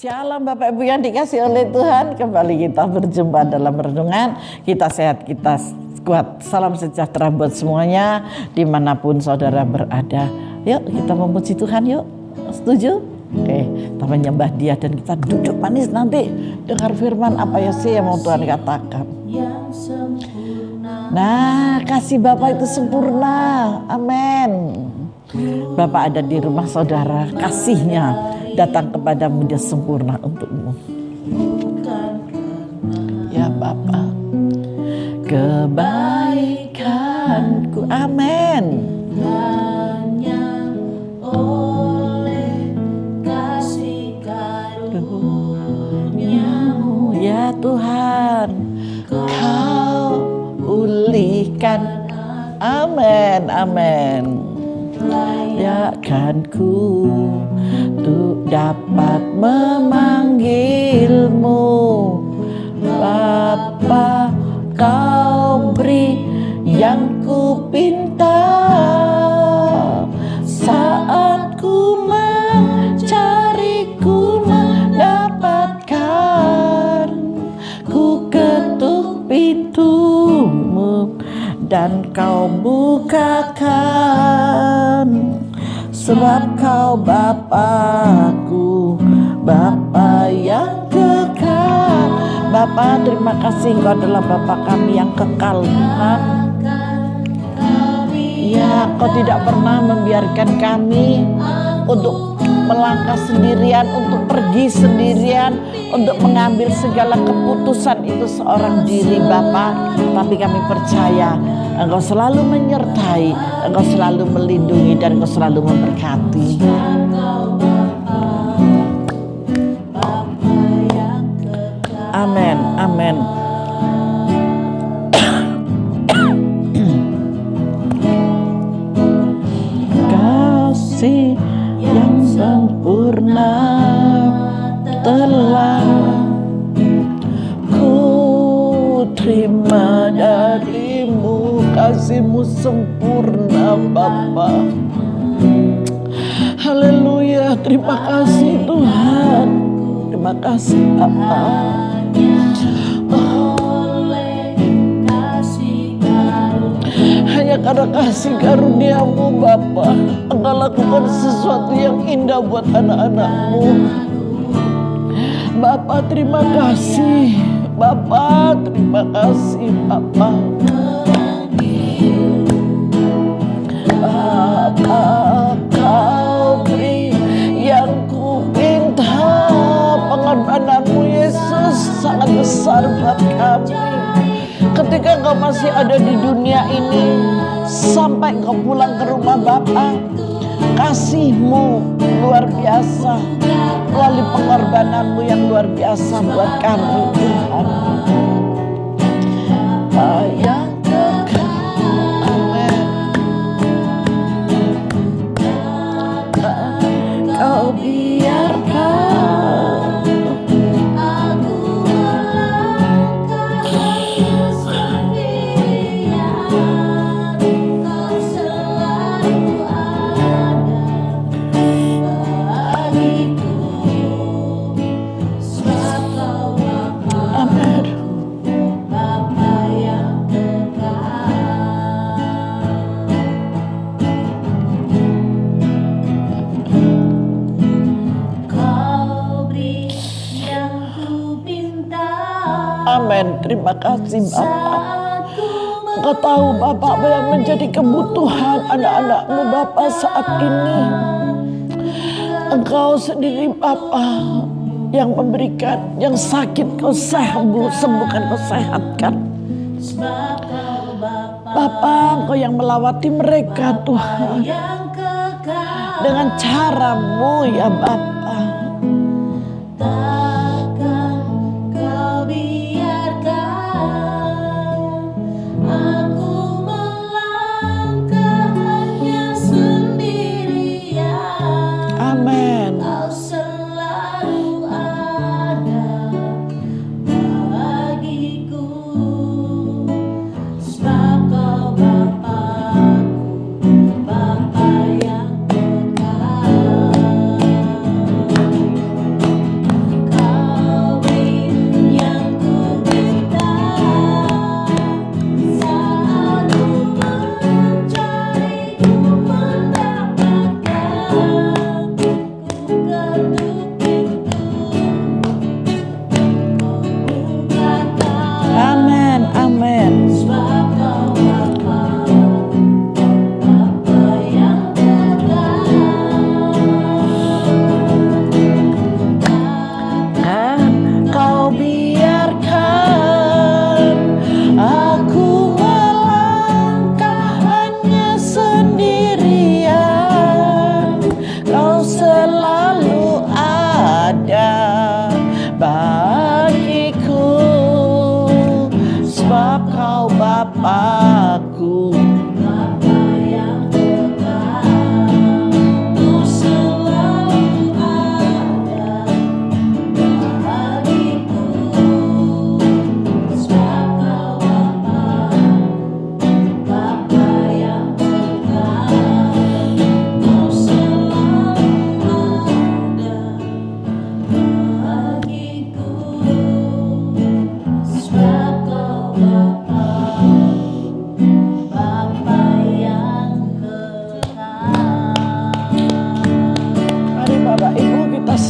Shalom Bapak Ibu yang dikasih oleh Tuhan. Kembali kita berjumpa dalam renungan. Kita sehat, kita kuat. Salam sejahtera buat semuanya dimanapun saudara berada. Yuk kita memuji Tuhan yuk. Setuju? Oke, kita menyembah Dia dan kita duduk manis nanti dengar firman apa ya sih yang mau Tuhan katakan. Nah, kasih Bapak itu sempurna. Amin. Bapak ada di rumah saudara, kasihnya datang kepadamu, Dia sempurna untukmu. Ya Bapa, kebaikanku, amin. Hanya oleh kasih karunia-Mu, ya Tuhan, Kau pulihkan, amin, amin. Layakkanku untuk dapat memanggilmu Bapa, Kau beri yang ku pinta. Saat ku mencari, ku mendapatkan. Ku ketuk pintumu dan Kau bukakan. Sebab Kau Bapakku, Bapa yang kekal. Bapa, terima kasih Engkau adalah Bapa kami yang kekal, Tuhan. Ya, Kau tidak pernah membiarkan kami untuk melangkah sendirian, untuk pergi sendirian, untuk mengambil segala keputusan itu seorang diri Bapa. Tapi kami percaya Engkau selalu menyertai, Engkau selalu melindungi, dan Engkau selalu memberkati. Amin, amin. Kasih yang sempurna telah ku terima darimu. Kasih-Mu sempurna Bapa. Haleluya, terima kasih Tuhan. Terima kasih Bapa. Hanya karena kasih karunia-Mu Bapa, Engkau lakukan sesuatu yang indah buat anak-anak-Mu. Bapa, terima kasih. Bapa, terima kasih Bapa. Bapa, Kau beri yang ku pinta. Pengorbanan-Mu Yesus sangat besar buat kami. Ketika Engkau masih ada di dunia ini, sampai Engkau pulang ke rumah Bapa, kasih-Mu luar biasa melalui pengorbanan-Mu yang luar biasa buat kami Tuhan. Yang kekal, amin. Kau biarkan amin. Terima kasih Bapak. Engkau tahu Bapak apa yang menjadi kebutuhan anak-anak-Mu Bapak saat ini. Engkau sendiri Bapak yang memberikan, yang sakit Kau sembuhkan, Kau sehatkan. Bapak, Engkau yang melawati mereka Tuhan dengan cara-Mu ya Bapak.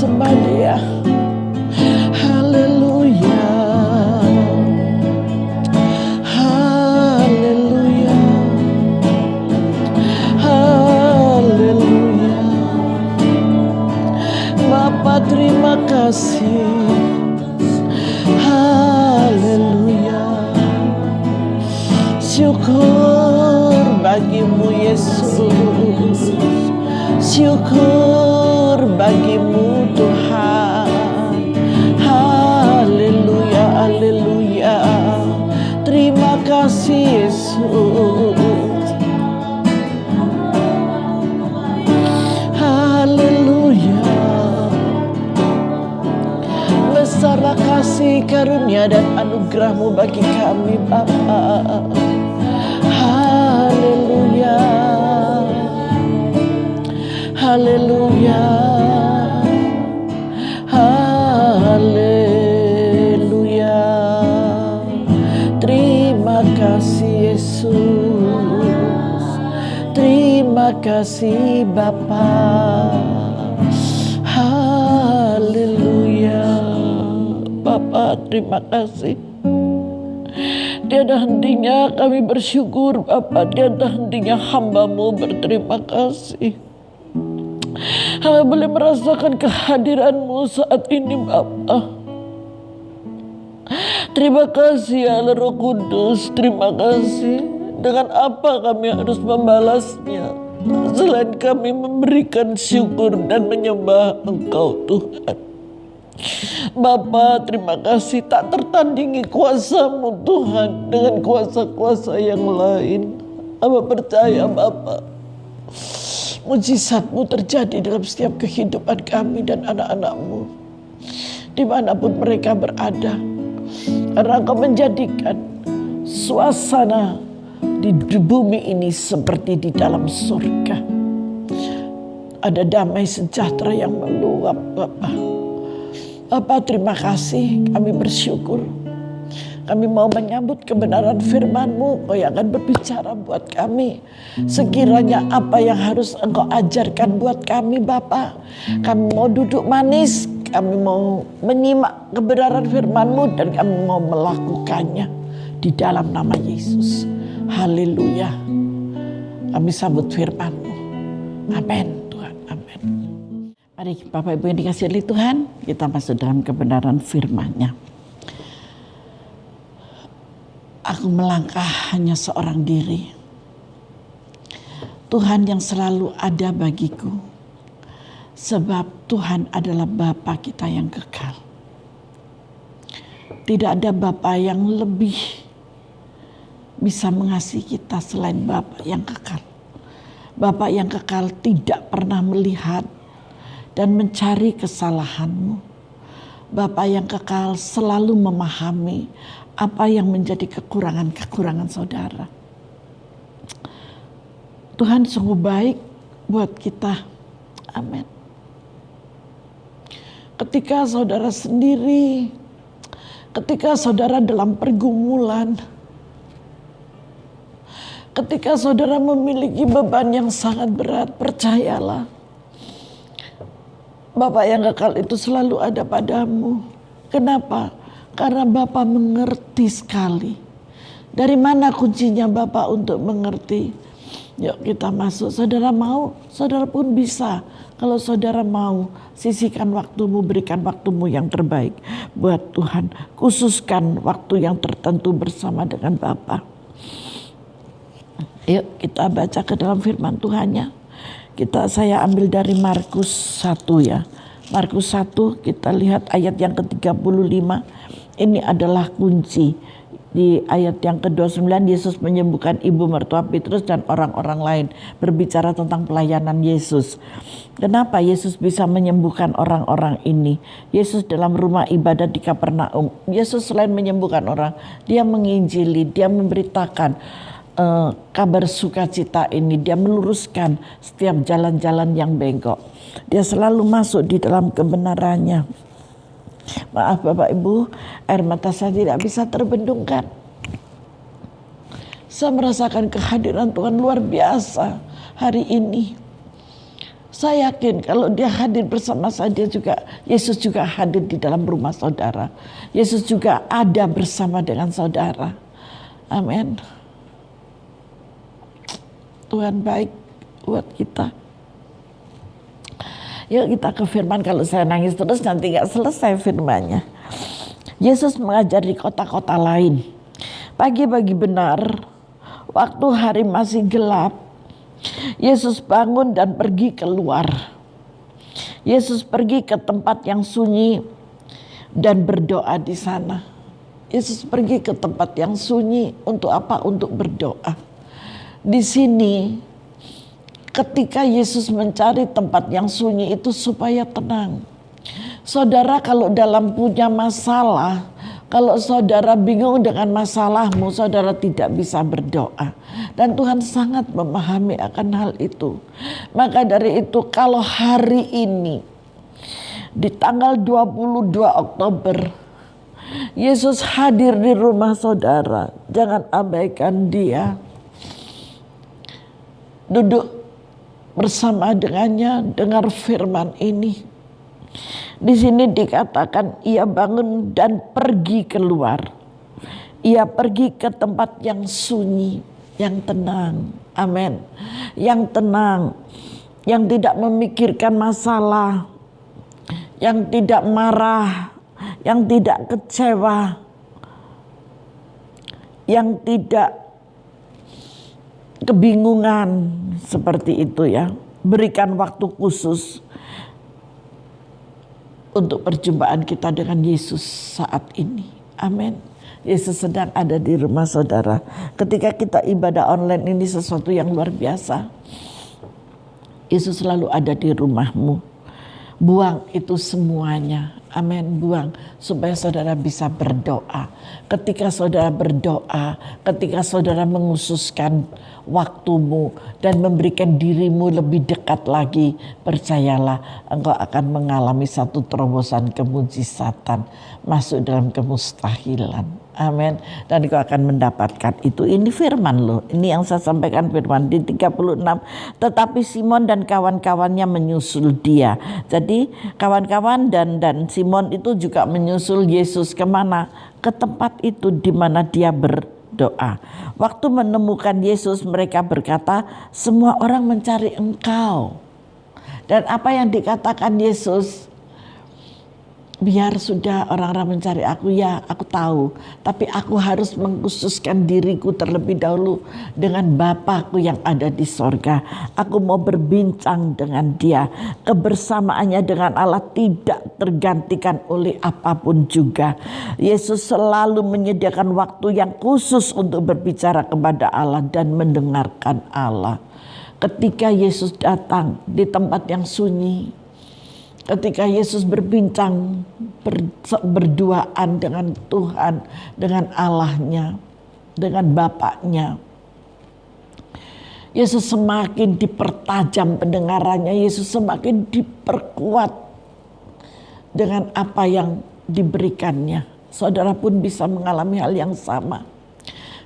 sembah Dia. Haleluya, haleluya, haleluya. Bapa terima kasih. Haleluya. Syukur bagimu Yesus. Syukur bagimu Tuhan. Haleluya, haleluya. Terima kasih Yesus. Haleluya. Besarlah kasih karunia dan anugerah-Mu bagi kami Bapa. Haleluya, haleluya, haleluya. Terima kasih Yesus. Terima kasih Bapa. Haleluya. Bapa terima kasih. Tiada hentinya kami bersyukur Bapa. Tiada hentinya hamba-Mu berterima kasih. Hamba boleh merasakan kehadiran-Mu saat ini Bapa. Terima kasih ya Allah Roh Kudus. Terima kasih. Dengan apa kami harus membalasnya selain kami memberikan syukur dan menyembah Engkau Tuhan. Bapa terima kasih, tak tertandingi kuasa-Mu Tuhan dengan kuasa-kuasa yang lain. Hamba percaya Bapa, mujizat-Mu terjadi dalam setiap kehidupan kami dan anak-anak-Mu dimanapun mereka berada. Karena Engkau menjadikan suasana di bumi ini seperti di dalam surga. Ada damai sejahtera yang meluap Bapa. Bapa terima kasih, kami bersyukur. Kami mau menyambut kebenaran firman-Mu. Kau yang akan berbicara buat kami. Sekiranya apa yang harus Engkau ajarkan buat kami Bapa. Kami mau duduk manis. Kami mau menyimak kebenaran firman-Mu. Dan kami mau melakukannya di dalam nama Yesus. Haleluya. Kami sambut firman-Mu. Amin Tuhan, amin. Mari Bapak Ibu yang dikasihi oleh Tuhan, kita masuk dalam kebenaran firman-Nya. Aku melangkah hanya seorang diri. Tuhan yang selalu ada bagiku. Sebab Tuhan adalah Bapa kita yang kekal. Tidak ada Bapa yang lebih bisa mengasihi kita selain Bapa yang kekal. Bapa yang kekal tidak pernah melihat dan mencari kesalahanmu. Bapa yang kekal selalu memahami apa yang menjadi kekurangan-kekurangan saudara. Tuhan sungguh baik buat kita. Amin. Ketika saudara sendiri, ketika saudara dalam pergumulan, ketika saudara memiliki beban yang sangat berat, percayalah, Bapa yang kekal itu selalu ada padamu. Kenapa? Karena Bapa mengerti sekali. Dari mana kuncinya Bapa untuk mengerti? Yuk kita masuk. Saudara mau, saudara pun bisa. Kalau saudara mau, sisihkan waktumu, berikan waktumu yang terbaik buat Tuhan. Khususkan waktu yang tertentu bersama dengan Bapa. Yuk kita baca ke dalam firman Tuhannya. Saya ambil dari Markus 1 ya. Markus 1 kita lihat ayat yang ke-35. Ini adalah kunci. Di ayat yang ke-29 Yesus menyembuhkan ibu mertua Petrus dan orang-orang lain. Berbicara tentang pelayanan Yesus. Kenapa Yesus bisa menyembuhkan orang-orang ini? Yesus dalam rumah ibadat di Kapernaum. Yesus selain menyembuhkan orang, Dia menginjili, Dia memberitakan kabar sukacita ini. Dia meluruskan setiap jalan-jalan yang bengkok. Dia selalu masuk di dalam kebenarannya. Maaf Bapak Ibu, air mata saya tidak bisa terbendungkan. Saya merasakan kehadiran Tuhan luar biasa hari ini. Saya yakin kalau dia hadir bersama saya, Yesus juga hadir di dalam rumah saudara. Yesus juga ada bersama dengan saudara. Amin. Tuhan baik buat kita. Yuk kita ke firman. Kalau saya nangis terus nanti gak selesai firmannya. Yesus mengajar di kota-kota lain. Pagi-pagi benar, waktu hari masih gelap, Yesus bangun dan pergi keluar. Yesus pergi ke tempat yang sunyi dan berdoa di sana. Yesus pergi ke tempat yang sunyi untuk apa? Untuk berdoa. Di sini ketika Yesus mencari tempat yang sunyi itu supaya tenang. Saudara kalau dalam punya masalah, kalau saudara bingung dengan masalahmu, saudara tidak bisa berdoa. Dan Tuhan sangat memahami akan hal itu. Maka dari itu kalau hari ini di tanggal 22 Oktober Yesus hadir di rumah saudara, jangan abaikan dia. Duduk bersama dengannya, dengar firman ini. Di sini dikatakan ia bangun dan pergi keluar. Ia pergi ke tempat yang sunyi, yang tenang. Amin. Yang tenang, yang tidak memikirkan masalah, yang tidak marah, yang tidak kecewa, yang tidak kebingungan seperti itu ya. Berikan waktu khusus untuk perjumpaan kita dengan Yesus saat ini. Amin. Yesus sedang ada di rumah saudara. Ketika kita ibadah online ini sesuatu yang luar biasa. Yesus selalu ada di rumahmu. Buang itu semuanya. Amin. Buang supaya saudara bisa berdoa. Ketika saudara berdoa, ketika saudara menghususkan waktumu dan memberikan dirimu lebih dekat lagi, percayalah engkau akan mengalami satu terobosan kemujizatan masuk dalam kemustahilan. Amin. Dan engkau akan mendapatkan itu. Ini firman loh. Ini yang saya sampaikan firman di 36. Tetapi Simon dan kawan-kawannya menyusul dia. Jadi kawan-kawan dan Simon itu juga menyusul Yesus kemana? Ke tempat itu di mana dia berdoa. Waktu menemukan Yesus mereka berkata, semua orang mencari engkau. Dan apa yang dikatakan Yesus? Biar sudah orang-orang mencari aku, ya aku tahu. Tapi aku harus mengkhususkan diriku terlebih dahulu dengan Bapakku yang ada di sorga. Aku mau berbincang dengan dia. Kebersamaannya dengan Allah tidak tergantikan oleh apapun juga. Yesus selalu menyediakan waktu yang khusus untuk berbicara kepada Allah dan mendengarkan Allah. Ketika Yesus datang di tempat yang sunyi, ketika Yesus berbincang, berduaan dengan Tuhan, dengan Allahnya, dengan Bapaknya, Yesus semakin dipertajam pendengarannya, Yesus semakin diperkuat dengan apa yang diberikannya. Saudara pun bisa mengalami hal yang sama.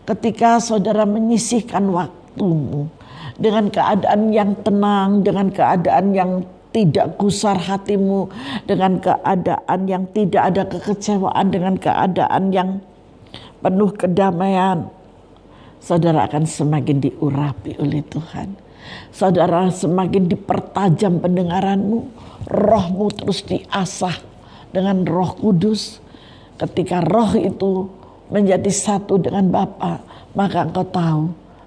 Ketika saudara menyisihkan waktumu dengan keadaan yang tenang, dengan keadaan yang tidak gusar hatimu, dengan keadaan yang tidak ada kekecewaan, dengan keadaan yang penuh kedamaian, saudara akan semakin diurapi oleh Tuhan. Saudara semakin dipertajam pendengaranmu, rohmu terus diasah dengan Roh Kudus. Ketika roh itu menjadi satu dengan Bapa, maka engkau tahu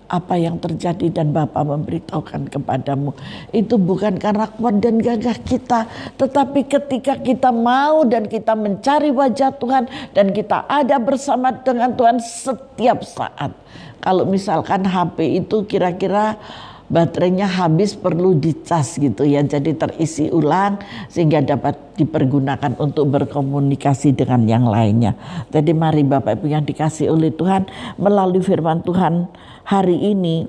apa yang terjadi dan Bapa memberitahukan kepadamu. Itu bukan karena kuat dan gagah kita, tetapi ketika kita mau dan kita mencari wajah Tuhan dan kita ada bersama dengan Tuhan setiap saat. Kalau misalkan HP itu kira-kira baterainya habis, perlu dicas gitu ya, jadi terisi ulang sehingga dapat dipergunakan untuk berkomunikasi dengan yang lainnya. Jadi mari Bapak Ibu yang dikasihi oleh Tuhan, melalui firman Tuhan hari ini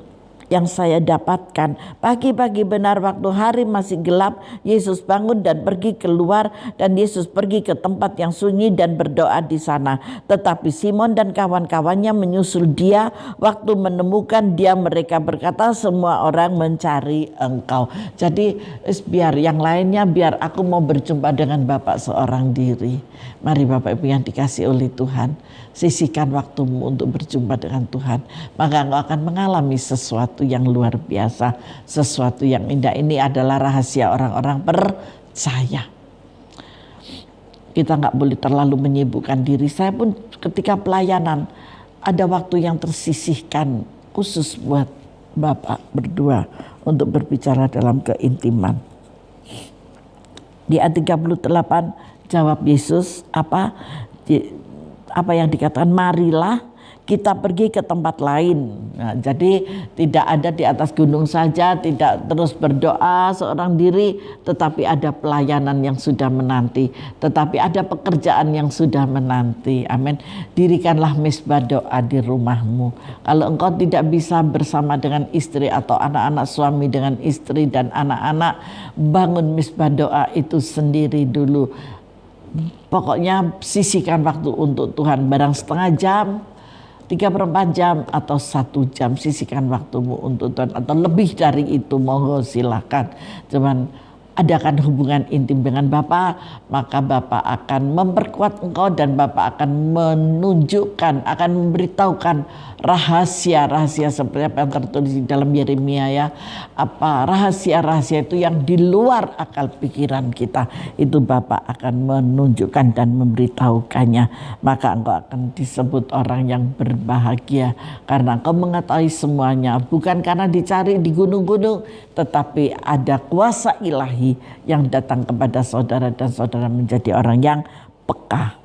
yang saya dapatkan. Pagi-pagi benar waktu hari masih gelap, Yesus bangun dan pergi keluar, dan Yesus pergi ke tempat yang sunyi dan berdoa di sana. Tetapi Simon dan kawan-kawannya menyusul dia. Waktu menemukan dia, mereka berkata, semua orang mencari engkau. Jadi biar yang lainnya, biar aku mau berjumpa dengan Bapak seorang diri. Mari Bapak Ibu yang dikasih oleh Tuhan, sisihkan waktumu untuk berjumpa dengan Tuhan. Maka engkau akan mengalami sesuatu yang luar biasa, sesuatu yang indah. Ini adalah rahasia orang-orang percaya. Kita nggak boleh terlalu menyibukkan diri. Saya pun ketika pelayanan ada waktu yang tersisihkan khusus buat Bapak berdua untuk berbicara dalam keintiman. Di ayat 38 jawab Yesus apa yang dikatakan, marilah kita pergi ke tempat lain. Nah, jadi tidak ada di atas gunung saja, tidak terus berdoa seorang diri, tetapi ada pelayanan yang sudah menanti, tetapi ada pekerjaan yang sudah menanti. Amin. Dirikanlah misbah doa di rumahmu. Kalau engkau tidak bisa bersama dengan istri atau anak-anak, suami dengan istri dan anak-anak, bangun misbah doa itu sendiri dulu. Pokoknya sisihkan waktu untuk Tuhan, barang setengah jam, 3/4 jam atau 1 jam, sisihkan waktumu untuk Tuhan, atau lebih dari itu monggo silahkan. Cuman adakan hubungan intim dengan Bapa, maka Bapa akan memperkuat engkau dan Bapa akan menunjukkan, akan memberitahukan rahasia-rahasia seperti apa yang tertulis di dalam Yeremia ya. Apa rahasia-rahasia itu yang di luar akal pikiran kita, itu Bapa akan menunjukkan dan memberitahukannya. Maka engkau akan disebut orang yang berbahagia karena engkau mengetahui semuanya, bukan karena dicari di gunung-gunung, tetapi ada kuasa ilahi yang datang kepada saudara dan saudara menjadi orang yang peka.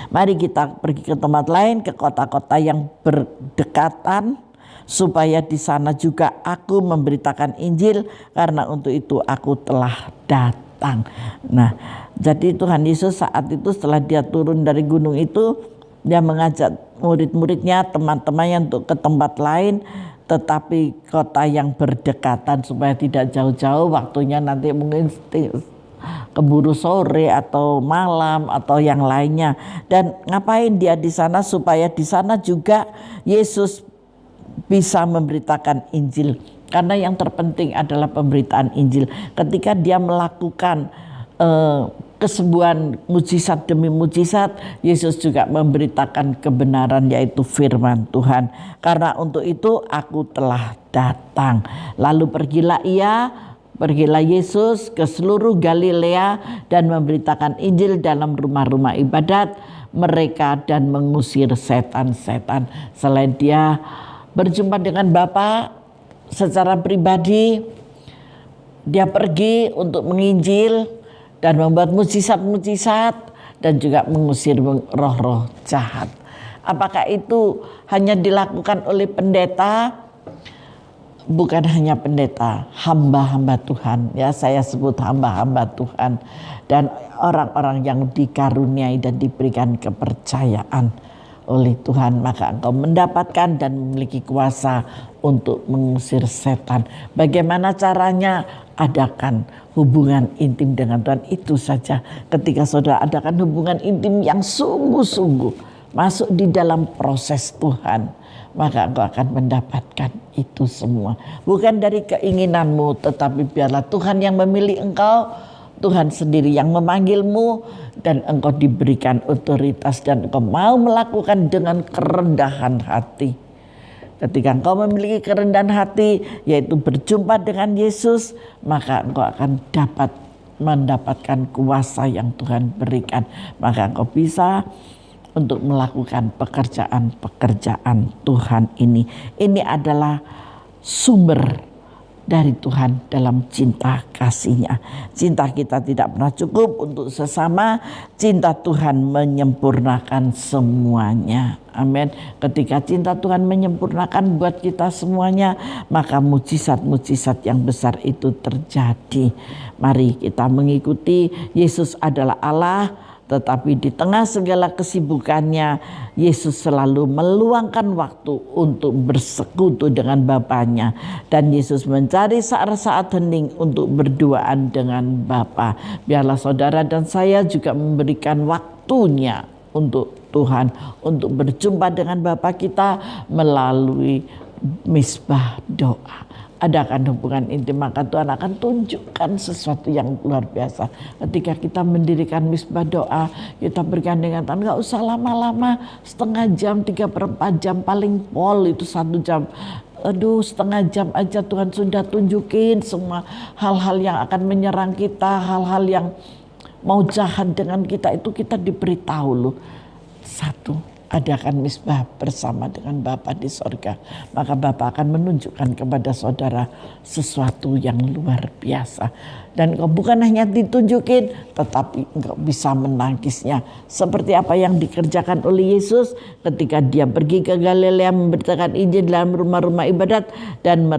Mari kita pergi ke tempat lain, ke kota-kota yang berdekatan, supaya di sana juga aku memberitakan Injil, karena untuk itu aku telah datang. Nah, jadi Tuhan Yesus saat itu setelah dia turun dari gunung itu, dia mengajak murid-muridnya, teman-temannya untuk ke tempat lain, tetapi kota yang berdekatan supaya tidak jauh-jauh, waktunya nanti mungkin keburu sore atau malam atau yang lainnya. Dan ngapain dia di sana? Supaya di sana juga Yesus bisa memberitakan Injil. Karena yang terpenting adalah pemberitaan Injil. Ketika dia melakukan kesembuhan mujizat demi mujizat, Yesus juga memberitakan kebenaran, yaitu firman Tuhan. Karena untuk itu aku telah datang. Lalu pergilah Yesus ke seluruh Galilea dan memberitakan Injil dalam rumah-rumah ibadat mereka dan mengusir setan-setan. Selain dia berjumpa dengan Bapa secara pribadi, dia pergi untuk menginjil dan membuat mujizat-mujizat dan juga mengusir roh-roh jahat. Apakah itu hanya dilakukan oleh pendeta? Bukan hanya pendeta, hamba-hamba Tuhan. Ya, saya sebut hamba-hamba Tuhan dan orang-orang yang dikaruniai dan diberikan kepercayaan oleh Tuhan, maka engkau mendapatkan dan memiliki kuasa untuk mengusir setan. Bagaimana caranya? Adakan hubungan intim dengan Tuhan. Itu saja. Ketika saudara adakan hubungan intim yang sungguh-sungguh masuk di dalam proses Tuhan, maka engkau akan mendapatkan itu semua. Bukan dari keinginanmu, tetapi biarlah Tuhan yang memilih engkau, Tuhan sendiri yang memanggilmu, dan engkau diberikan otoritas dan engkau mau melakukan dengan kerendahan hati. Ketika engkau memiliki kerendahan hati, yaitu berjumpa dengan Yesus, maka engkau akan dapat mendapatkan kuasa yang Tuhan berikan. Maka engkau bisa untuk melakukan pekerjaan-pekerjaan Tuhan ini. Ini adalah sumber dari Tuhan dalam cinta kasih-Nya. Cinta kita tidak pernah cukup untuk sesama. Cinta Tuhan menyempurnakan semuanya. Amin. Ketika cinta Tuhan menyempurnakan buat kita semuanya, maka mujizat-mujizat yang besar itu terjadi. Mari kita mengikuti. Yesus adalah Allah, Tetapi di tengah segala kesibukannya, Yesus selalu meluangkan waktu untuk bersekutu dengan Bapanya. Dan Yesus mencari saat-saat hening untuk berduaan dengan Bapa. Biarlah saudara dan saya juga memberikan waktunya untuk Tuhan, untuk berjumpa dengan Bapa kita melalui misbah doa. Adakan hubungan intim, maka Tuhan akan tunjukkan sesuatu yang luar biasa. Ketika kita mendirikan misbah doa, kita bergandengan tangan, gak usah lama-lama, setengah jam, 3/4 jam, paling pol itu 1 jam. Aduh, setengah jam aja Tuhan sudah tunjukin semua hal-hal yang akan menyerang kita, hal-hal yang mau jahat dengan kita, itu kita diberitahu loh. 1, adakan misbah bersama dengan Bapa di sorga. Maka Bapa akan menunjukkan kepada saudara sesuatu yang luar biasa. Dan engkau bukan hanya ditunjukin, tetapi engkau bisa menangisnya. Seperti apa yang dikerjakan oleh Yesus ketika dia pergi ke Galilea memberitakan Injil dalam rumah-rumah ibadat dan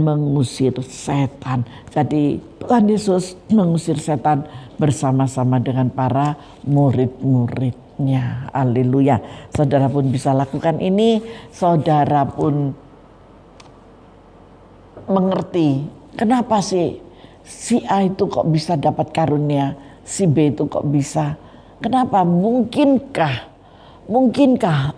mengusir setan. Jadi Tuhan Yesus mengusir setan bersama-sama dengan para murid-muridnya. Haleluya. Saudara pun bisa lakukan ini. Saudara pun mengerti kenapa sih si A itu kok bisa dapat karunia, si B itu kok bisa. Kenapa? Mungkinkah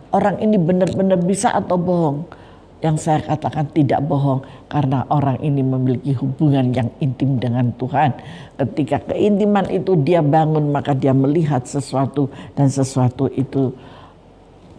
orang ini benar-benar bisa atau bohong? Yang saya katakan tidak bohong, karena orang ini memiliki hubungan yang intim dengan Tuhan. Ketika keintiman itu dia bangun, maka dia melihat sesuatu, dan sesuatu itu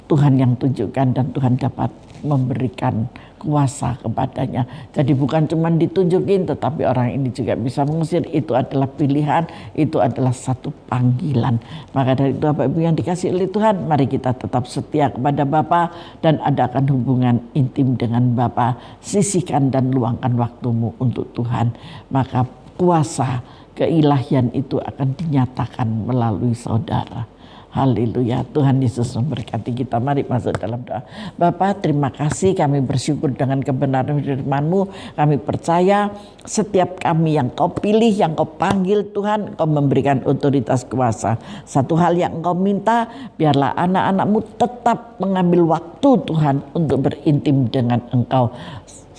Tuhan yang tunjukkan, dan Tuhan dapat memberikan kuasa kepadanya. Jadi bukan cuma ditunjukin, tetapi orang ini juga bisa mengusir. Itu adalah pilihan, itu adalah satu panggilan. Maka dari itu Bapak Ibu yang dikasih oleh Tuhan, mari kita tetap setia kepada Bapa dan adakan hubungan intim dengan Bapa. Sisihkan dan luangkan waktumu untuk Tuhan. Maka kuasa keilahian itu akan dinyatakan melalui saudara. Haleluya, Tuhan Yesus memberkati kita. Mari masuk dalam doa. Bapa, terima kasih, kami bersyukur dengan kebenaran firman-Mu. Kami percaya setiap kami yang Kau pilih, yang Kau panggil Tuhan, Kau memberikan otoritas kuasa. Satu hal yang Engkau minta, biarlah anak-anak-Mu tetap mengambil waktu Tuhan untuk berintim dengan Engkau.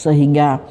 Sehingga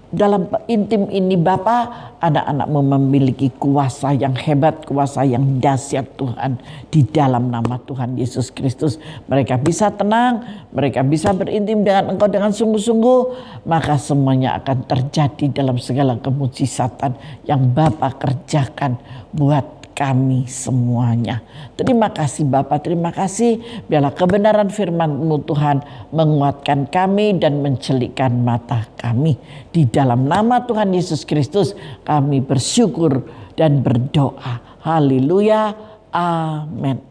dalam intim ini Bapa, anak-anak-Mu memiliki kuasa yang hebat, kuasa yang dahsyat Tuhan. Di dalam nama Tuhan Yesus Kristus, mereka bisa tenang, mereka bisa berintim dengan Engkau dengan sungguh-sungguh. Maka semuanya akan terjadi dalam segala kemujizatan yang Bapa kerjakan buat kami semuanya. Terima kasih Bapa, terima kasih. Biarlah kebenaran firman-Mu Tuhan menguatkan kami dan mencelikkan mata kami. Di dalam nama Tuhan Yesus Kristus kami bersyukur dan berdoa. Haleluya. Amin.